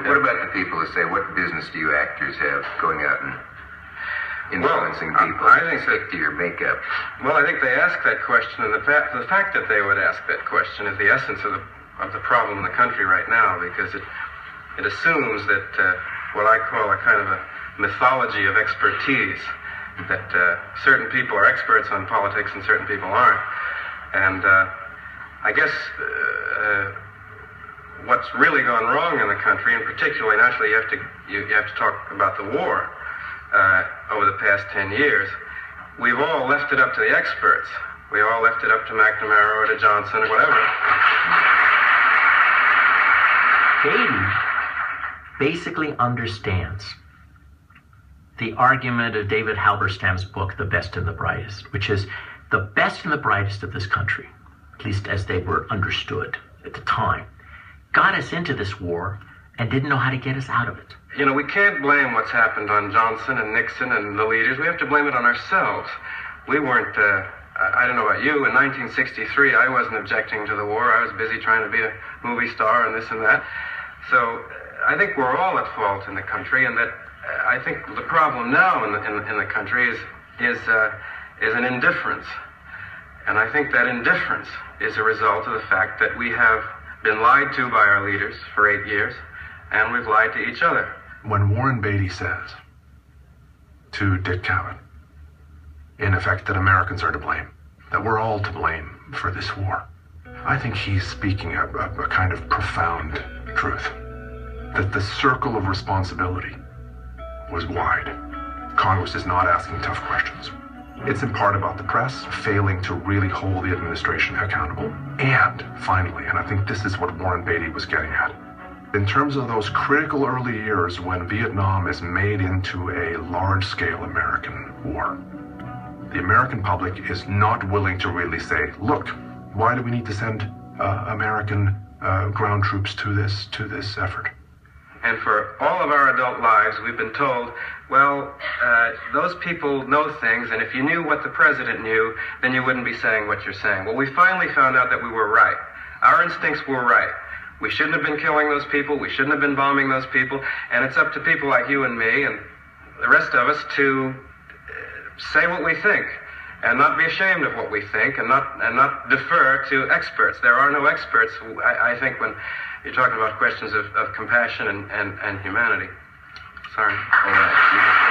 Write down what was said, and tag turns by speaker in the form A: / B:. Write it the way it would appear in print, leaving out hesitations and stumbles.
A: What about the people who say, what business do you actors have going out and influencing people?
B: I think
A: stick to your makeup.
B: Well, I think they ask that question, and the fact that they would ask that question is the essence of the problem in the country right now, because it assumes that what I call a kind of a mythology of expertise, that certain people are experts on politics and certain people aren't. And I guess what's really gone wrong in the country, and particularly, naturally, you have to talk about the war over the past 10 years. We've all left it up to the experts. We all left it up to McNamara or to Johnson or whatever.
C: Beatty basically understands the argument of David Halberstam's book, The Best and the Brightest, which is the best and the brightest of this country, at least as they were understood at the time, got us into this war and didn't know how to get us out of it.
B: You know, we can't blame what's happened on Johnson and Nixon and the leaders. We have to blame it on ourselves. We weren't, I don't know about you, in 1963 I wasn't objecting to the war. I was busy trying to be a movie star and this and that. So I think we're all at fault in the country, and that I think the problem now in the country is an indifference. And I think that indifference is a result of the fact that we have been lied to by our leaders for 8 years, and we've lied to each other.
D: When Warren Beatty says to Dick Cavett, in effect, that Americans are to blame, that we're all to blame for this war, I think he's speaking a kind of profound truth, that the circle of responsibility was wide. Congress is not asking tough questions. It's in part about the press failing to really hold the administration accountable. And finally, and I think this is what Warren Beatty was getting at, in terms of those critical early years when Vietnam is made into a large-scale American war, the American public is not willing to really say, look, why do we need to send American ground troops to this effort?
B: And for all of our adult lives, we've been told, well, those people know things, and if you knew what the president knew, then you wouldn't be saying what you're saying. Well, we finally found out that we were right. Our instincts were right. We shouldn't have been killing those people. We shouldn't have been bombing those people. And it's up to people like you and me and the rest of us to say what we think and not be ashamed of what we think and not defer to experts. There are no experts, I think, when you're talking about questions of compassion and humanity. Sorry.
A: All right.